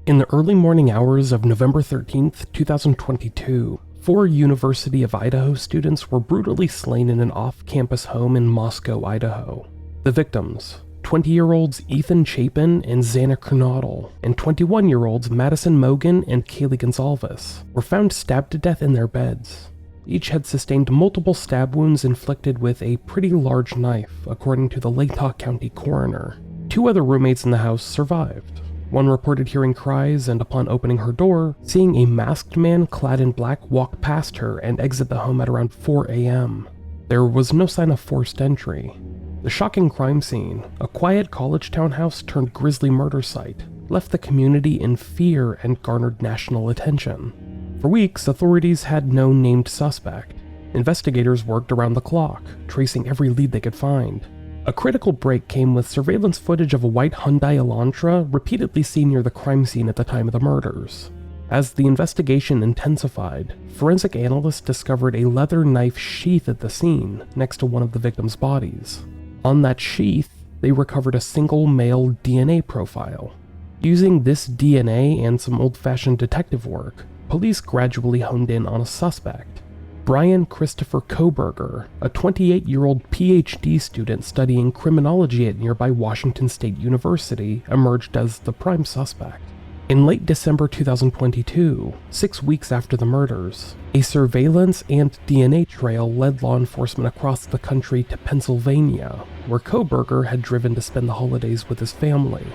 In the early morning hours of November 13th, 2022, 4 University of Idaho students were brutally slain in an off-campus home in Moscow, Idaho. The victims, 20-year-olds Ethan Chapin and Xana Kernodle, and 21-year-olds Madison Mogen and Kaylee Goncalvez, were found stabbed to death in their beds. Each had sustained multiple stab wounds inflicted with a pretty large knife, according to the Latah County coroner. 2 other roommates in the house survived. One reported hearing cries and, upon opening her door, seeing a masked man clad in black walk past her and exit the home at around 4 a.m. There was no sign of forced entry. The shocking crime scene, a quiet college townhouse turned grisly murder site, left the community in fear and garnered national attention. For weeks, authorities had no named suspect. Investigators worked around the clock, tracing every lead they could find. A critical break came with surveillance footage of a white Hyundai Elantra repeatedly seen near the crime scene at the time of the murders. As the investigation intensified, forensic analysts discovered a leather knife sheath at the scene next to one of the victims' bodies. On that sheath, they recovered a single male DNA profile. Using this DNA and some old-fashioned detective work, police gradually honed in on a suspect. Bryan Kohberger, a 28-year-old PhD student studying criminology at nearby Washington State University, emerged as the prime suspect. In late December 2022, 6 weeks after the murders, a surveillance and DNA trail led law enforcement across the country to Pennsylvania, where Kohberger had driven to spend the holidays with his family.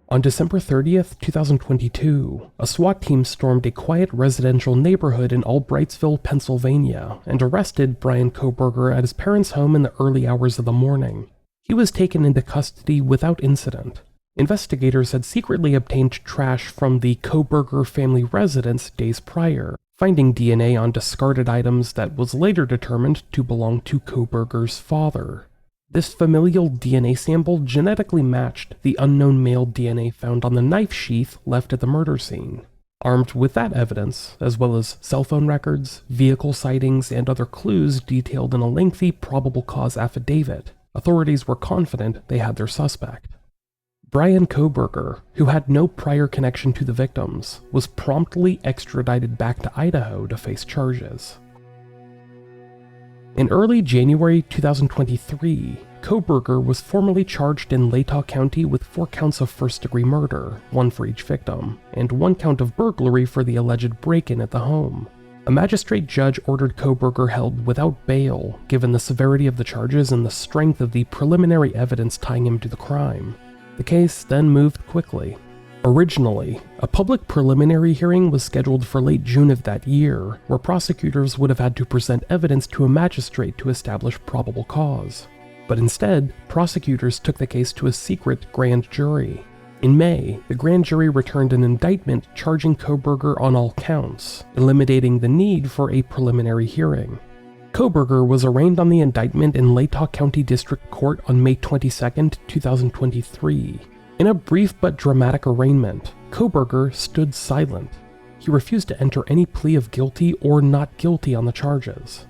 On December 30th, 2022, a SWAT team stormed a quiet residential neighborhood in Albrightsville, Pennsylvania, and arrested Bryan Kohberger at his parents' home in the early hours of the morning. He was taken into custody without incident. Investigators had secretly obtained trash from the Kohberger family residence days prior, finding DNA on discarded items that was later determined to belong to Kohberger's father. This familial DNA sample genetically matched the unknown male DNA found on the knife sheath left at the murder scene. Armed with that evidence, as well as cell phone records, vehicle sightings, and other clues detailed in a lengthy probable cause affidavit, authorities were confident they had their suspect. Bryan Kohberger, who had no prior connection to the victims, was promptly extradited back to Idaho to face charges. In early January 2023, Kohberger was formally charged in Latah County with 4 counts of first-degree murder, 1 for each victim, and 1 count of burglary for the alleged break-in at the home. A magistrate judge ordered Kohberger held without bail, given the severity of the charges and the strength of the preliminary evidence tying him to the crime. The case then moved quickly. Originally, a public preliminary hearing was scheduled for late June of that year, where prosecutors would have had to present evidence to a magistrate to establish probable cause. But instead, prosecutors took the case to a secret grand jury. In May, the grand jury returned an indictment charging Kohberger on all counts, eliminating the need for a preliminary hearing. Kohberger was arraigned on the indictment in Latah County District Court on May 22, 2023. In a brief but dramatic arraignment, Kohberger stood silent. He refused to enter any plea of guilty or not guilty on the charges.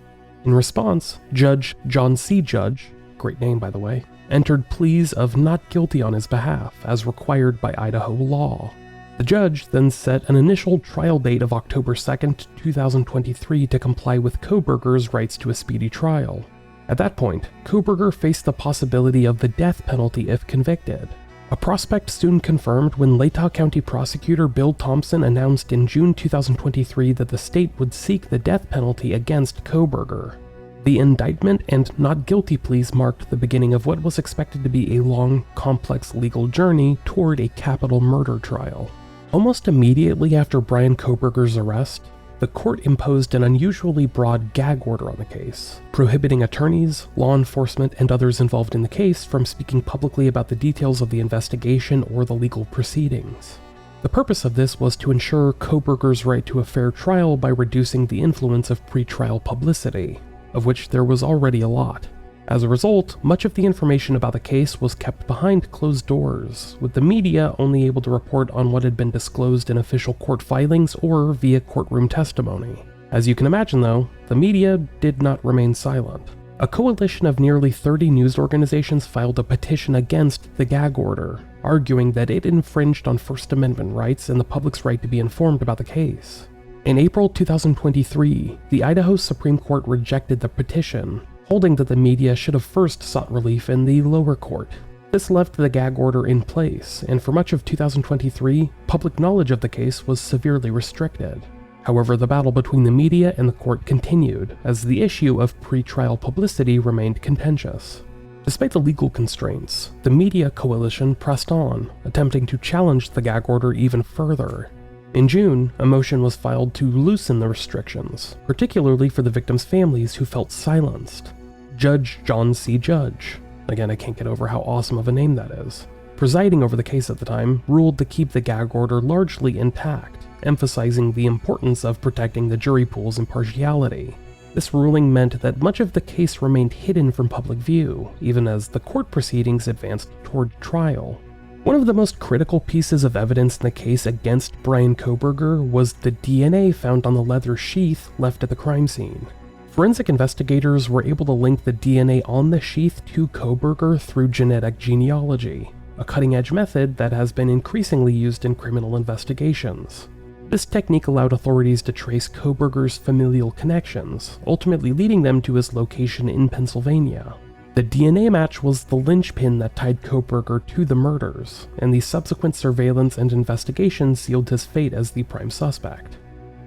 In response, Judge John C. Judge, great name by the way, entered pleas of not guilty on his behalf, as required by Idaho law. The judge then set an initial trial date of October 2, 2023 to comply with Kohberger's rights to a speedy trial. At that point, Kohberger faced the possibility of the death penalty if convicted. A prospect soon confirmed when Latah County prosecutor Bill Thompson announced in June 2023 that the state would seek the death penalty against Kohberger. The indictment and not guilty pleas marked the beginning of what was expected to be a long, complex legal journey toward a capital murder trial. Almost immediately after Bryan Kohberger's arrest, the court imposed an unusually broad gag order on the case, prohibiting attorneys, law enforcement, and others involved in the case from speaking publicly about the details of the investigation or the legal proceedings. The purpose of this was to ensure Kohberger's right to a fair trial by reducing the influence of pretrial publicity, of which there was already a lot. As a result, much of the information about the case was kept behind closed doors, with the media only able to report on what had been disclosed in official court filings or via courtroom testimony. As you can imagine though, the media did not remain silent. A coalition of nearly 30 news organizations filed a petition against the gag order, arguing that it infringed on First Amendment rights and the public's right to be informed about the case. In April 2023, the Idaho Supreme Court rejected the petition, holding that the media should have first sought relief in the lower court. This left the gag order in place, and for much of 2023, public knowledge of the case was severely restricted. However, the battle between the media and the court continued, as the issue of pre-trial publicity remained contentious. Despite the legal constraints, the media coalition pressed on, attempting to challenge the gag order even further. In June, a motion was filed to loosen the restrictions, particularly for the victims' families who felt silenced. Judge John C. Judge, again I can't get over how awesome of a name that is, presiding over the case at the time, ruled to keep the gag order largely intact, emphasizing the importance of protecting the jury pool's impartiality. This ruling meant that much of the case remained hidden from public view, even as the court proceedings advanced toward trial. One of the most critical pieces of evidence in the case against Bryan Kohberger was the DNA found on the leather sheath left at the crime scene. Forensic investigators were able to link the DNA on the sheath to Kohberger through genetic genealogy, a cutting-edge method that has been increasingly used in criminal investigations. This technique allowed authorities to trace Kohberger's familial connections, ultimately leading them to his location in Pennsylvania. The DNA match was the linchpin that tied Kohberger to the murders, and the subsequent surveillance and investigation sealed his fate as the prime suspect.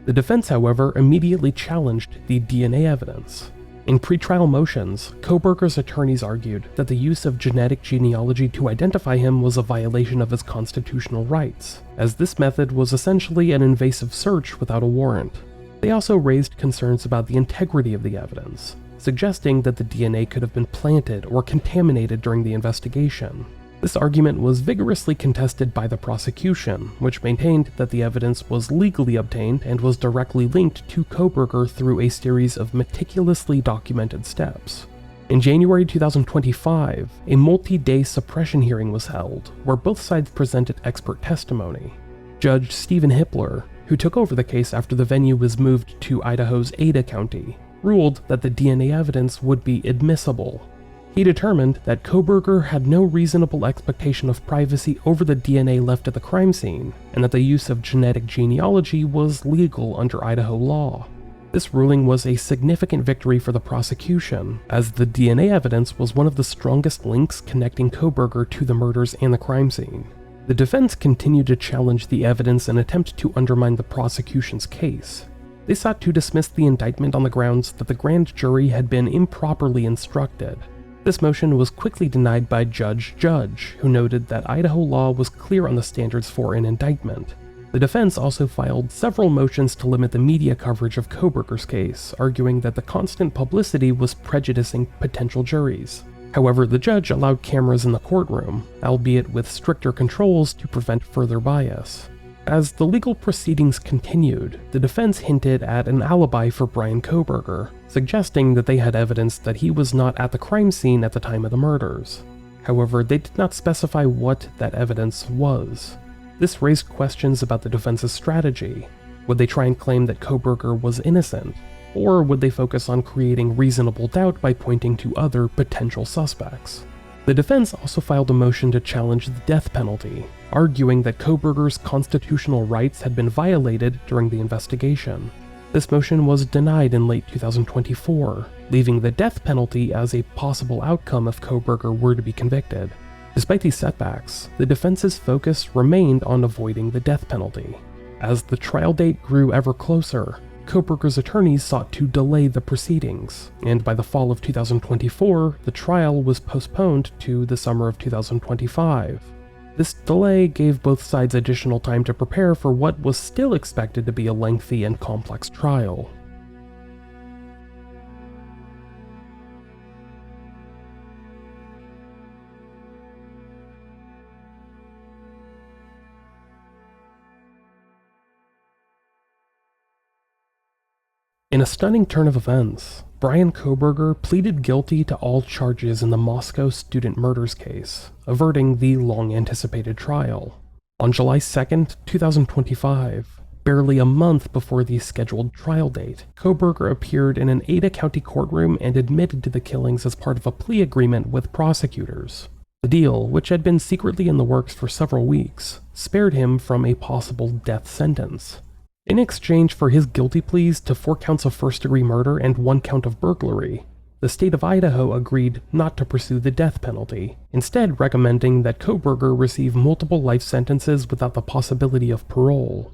The defense, however, immediately challenged the DNA evidence. In pretrial motions, Kohberger's attorneys argued that the use of genetic genealogy to identify him was a violation of his constitutional rights, as this method was essentially an invasive search without a warrant. They also raised concerns about the integrity of the evidence, suggesting that the DNA could have been planted or contaminated during the investigation. This argument was vigorously contested by the prosecution, which maintained that the evidence was legally obtained and was directly linked to Kohberger through a series of meticulously documented steps. In January 2025, a multi-day suppression hearing was held, where both sides presented expert testimony. Judge Stephen Hippler, who took over the case after the venue was moved to Idaho's Ada County, ruled that the DNA evidence would be admissible. He determined that Kohberger had no reasonable expectation of privacy over the DNA left at the crime scene, and that the use of genetic genealogy was legal under Idaho law. This ruling was a significant victory for the prosecution, as the DNA evidence was one of the strongest links connecting Kohberger to the murders and the crime scene. The defense continued to challenge the evidence and attempt to undermine the prosecution's case. They sought to dismiss the indictment on the grounds that the grand jury had been improperly instructed. This motion was quickly denied by Judge Judge, who noted that Idaho law was clear on the standards for an indictment. The defense also filed several motions to limit the media coverage of Kohberger's case, arguing that the constant publicity was prejudicing potential juries. However, the judge allowed cameras in the courtroom, albeit with stricter controls to prevent further bias. As the legal proceedings continued, the defense hinted at an alibi for Bryan Kohberger, suggesting that they had evidence that he was not at the crime scene at the time of the murders. However, they did not specify what that evidence was. This raised questions about the defense's strategy. Would they try and claim that Kohberger was innocent, or would they focus on creating reasonable doubt by pointing to other potential suspects? The defense also filed a motion to challenge the death penalty, arguing that Kohberger's constitutional rights had been violated during the investigation. This motion was denied in late 2024, leaving the death penalty as a possible outcome if Kohberger were to be convicted. Despite these setbacks, the defense's focus remained on avoiding the death penalty. As the trial date grew ever closer, Kohberger's attorneys sought to delay the proceedings, and by the fall of 2024, the trial was postponed to the summer of 2025. This delay gave both sides additional time to prepare for what was still expected to be a lengthy and complex trial. In a stunning turn of events, Bryan Kohberger pleaded guilty to all charges in the Moscow student murders case, averting the long-anticipated trial. On July 2, 2025, Barely a month before the scheduled trial date, Kohberger appeared in an Ada County courtroom and admitted to the killings as part of a plea agreement with prosecutors. The deal, which had been secretly in the works for several weeks, spared him from a possible death sentence. In exchange for his guilty pleas to 4 counts of first-degree murder and 1 count of burglary, the state of Idaho agreed not to pursue the death penalty, instead recommending that Kohberger receive multiple life sentences without the possibility of parole.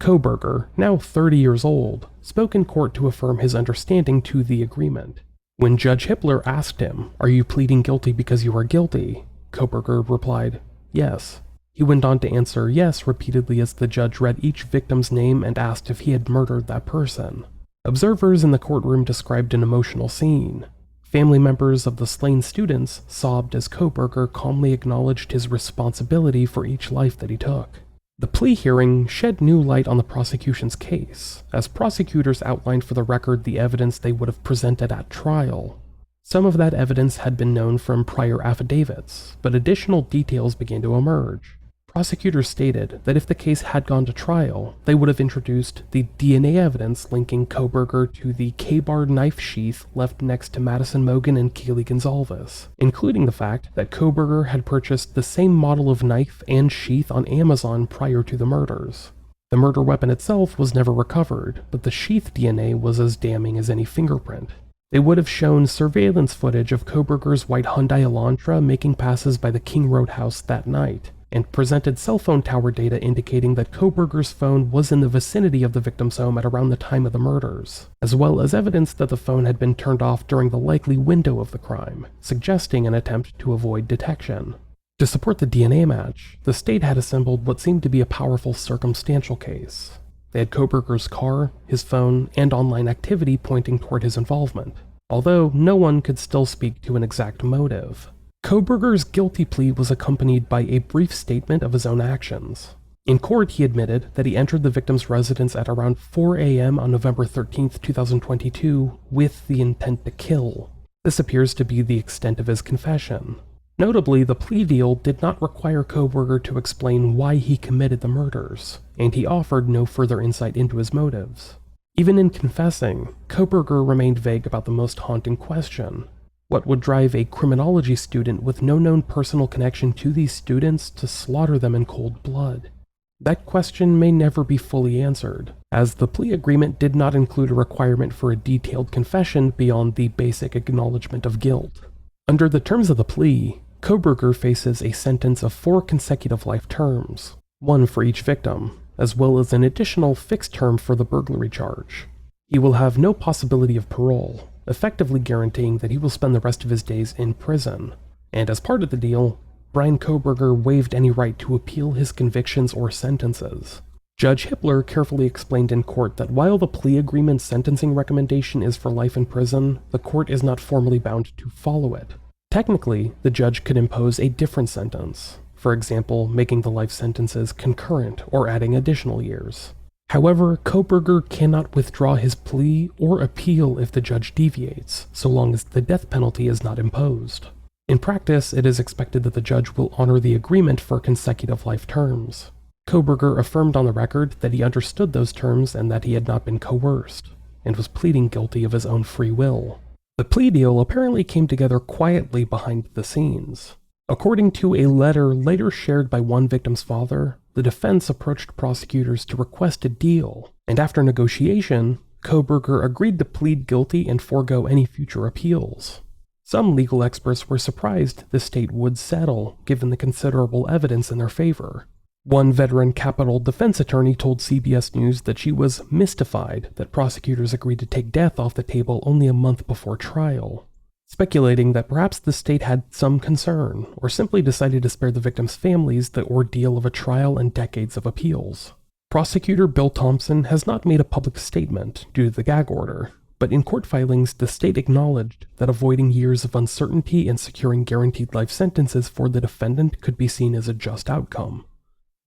Kohberger, now 30 years old, spoke in court to affirm his understanding to the agreement. When Judge Hippler asked him, "Are you pleading guilty because you are guilty?" Kohberger replied, "Yes." He went on to answer yes repeatedly as the judge read each victim's name and asked if he had murdered that person. Observers in the courtroom described an emotional scene. Family members of the slain students sobbed as Kohberger calmly acknowledged his responsibility for each life that he took. The plea hearing shed new light on the prosecution's case, as prosecutors outlined for the record the evidence they would have presented at trial. Some of that evidence had been known from prior affidavits, but additional details began to emerge. Prosecutors stated that if the case had gone to trial, they would have introduced the DNA evidence linking Kohberger to the K-bar knife sheath left next to Madison Mogen and Kaylee Goncalvez, including the fact that Kohberger had purchased the same model of knife and sheath on Amazon prior to the murders. The murder weapon itself was never recovered, but the sheath DNA was as damning as any fingerprint. They would have shown surveillance footage of Kohberger's white Hyundai Elantra making passes by the King Road house that night, and presented cell phone tower data indicating that Kohberger's phone was in the vicinity of the victim's home at around the time of the murders, as well as evidence that the phone had been turned off during the likely window of the crime, suggesting an attempt to avoid detection. To support the DNA match, the state had assembled what seemed to be a powerful circumstantial case. They had Kohberger's car, his phone, and online activity pointing toward his involvement, although no one could still speak to an exact motive. Kohberger's guilty plea was accompanied by a brief statement of his own actions. In court, he admitted that he entered the victim's residence at around 4 a.m. on November 13, 2022, with the intent to kill. This appears to be the extent of his confession. Notably, the plea deal did not require Kohberger to explain why he committed the murders, and he offered no further insight into his motives. Even in confessing, Kohberger remained vague about the most haunting question: what would drive a criminology student with no known personal connection to these students to slaughter them in cold blood? That question may never be fully answered, as the plea agreement did not include a requirement for a detailed confession beyond the basic acknowledgement of guilt. Under the terms of the plea, Kohberger faces a sentence of 4 consecutive life terms, 1 for each victim, as well as an additional fixed term for the burglary charge. He will have no possibility of parole, effectively guaranteeing that he will spend the rest of his days in prison. And as part of the deal, Bryan Kohberger waived any right to appeal his convictions or sentences. Judge Hippler carefully explained in court that while the plea agreement's sentencing recommendation is for life in prison, the court is not formally bound to follow it. Technically, the judge could impose a different sentence, for example, making the life sentences concurrent or adding additional years. However, Kohberger cannot withdraw his plea or appeal if the judge deviates, so long as the death penalty is not imposed. In practice, it is expected that the judge will honor the agreement for consecutive life terms. Kohberger affirmed on the record that he understood those terms and that he had not been coerced, and was pleading guilty of his own free will. The plea deal apparently came together quietly behind the scenes. According to a letter later shared by one victim's father, the defense approached prosecutors to request a deal, and after negotiation, Kohberger agreed to plead guilty and forego any future appeals. Some legal experts were surprised the state would settle, given the considerable evidence in their favor. One veteran capital defense attorney told CBS News that she was mystified that prosecutors agreed to take death off the table only a month before trial, speculating that perhaps the state had some concern, or simply decided to spare the victims' families the ordeal of a trial and decades of appeals. Prosecutor Bill Thompson has not made a public statement due to the gag order, but in court filings, the state acknowledged that avoiding years of uncertainty and securing guaranteed life sentences for the defendant could be seen as a just outcome.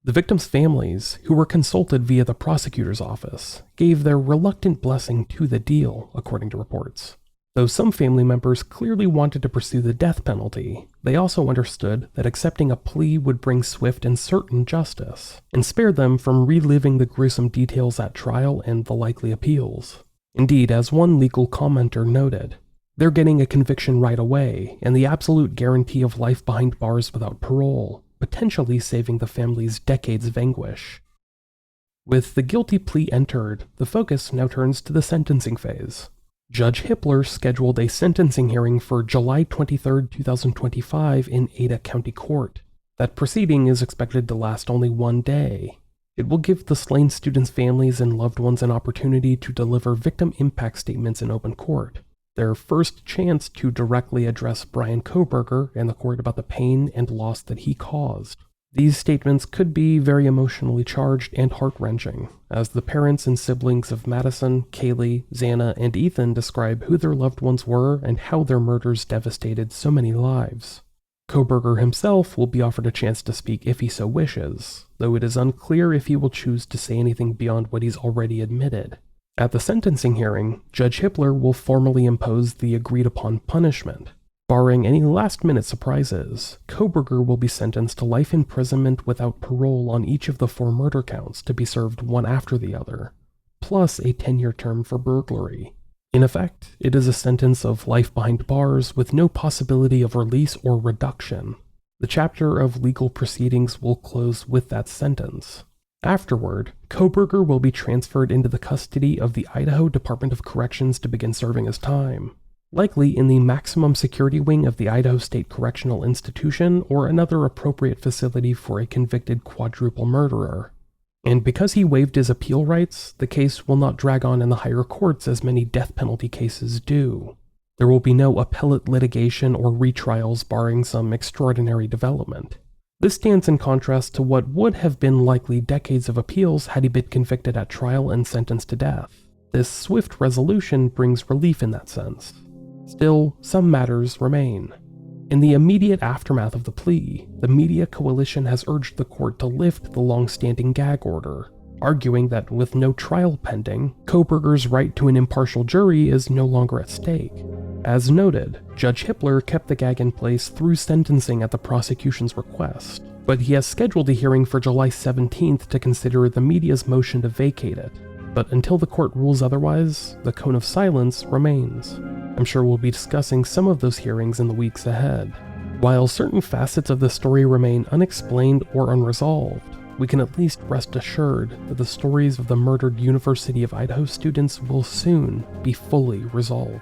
The victims' families, who were consulted via the prosecutor's office, gave their reluctant blessing to the deal, according to reports. Though some family members clearly wanted to pursue the death penalty, they also understood that accepting a plea would bring swift and certain justice, and spare them from reliving the gruesome details at trial and the likely appeals. Indeed, as one legal commenter noted, they're getting a conviction right away, and the absolute guarantee of life behind bars without parole, potentially saving the family's decades of anguish. With the guilty plea entered, the focus now turns to the sentencing phase. Judge Hippler scheduled a sentencing hearing for July 23, 2025 in Ada County Court. That proceeding is expected to last only one day. It will give the slain students' families and loved ones an opportunity to deliver victim impact statements in open court, their first chance to directly address Bryan Kohberger and the court about the pain and loss that he caused. These statements could be very emotionally charged and heart-wrenching, as the parents and siblings of Madison, Kaylee, Xana, and Ethan describe who their loved ones were and how their murders devastated so many lives. Kohberger himself will be offered a chance to speak if he so wishes, though it is unclear if he will choose to say anything beyond what he's already admitted. At the sentencing hearing, Judge Hippler will formally impose the agreed-upon punishment. Barring any last-minute surprises, Kohberger will be sentenced to life imprisonment without parole on each of the 4 murder counts to be served one after the other, plus a 10-year term for burglary. In effect, it is a sentence of life behind bars with no possibility of release or reduction. The chapter of legal proceedings will close with that sentence. Afterward, Kohberger will be transferred into the custody of the Idaho Department of Corrections to begin serving his time, likely in the maximum security wing of the Idaho State Correctional Institution or another appropriate facility for a convicted quadruple murderer. And because he waived his appeal rights, the case will not drag on in the higher courts as many death penalty cases do. There will be no appellate litigation or retrials barring some extraordinary development. This stands in contrast to what would have been likely decades of appeals had he been convicted at trial and sentenced to death. This swift resolution brings relief in that sense. Still, some matters remain. In the immediate aftermath of the plea, the media coalition has urged the court to lift the long-standing gag order, arguing that with no trial pending, Kohberger's right to an impartial jury is no longer at stake. As noted, Judge Hippler kept the gag in place through sentencing at the prosecution's request, but he has scheduled a hearing for July 17th to consider the media's motion to vacate it. But until the court rules otherwise, the cone of silence remains. I'm sure we'll be discussing some of those hearings in the weeks ahead. While certain facets of the story remain unexplained or unresolved, we can at least rest assured that the stories of the murdered University of Idaho students will soon be fully resolved.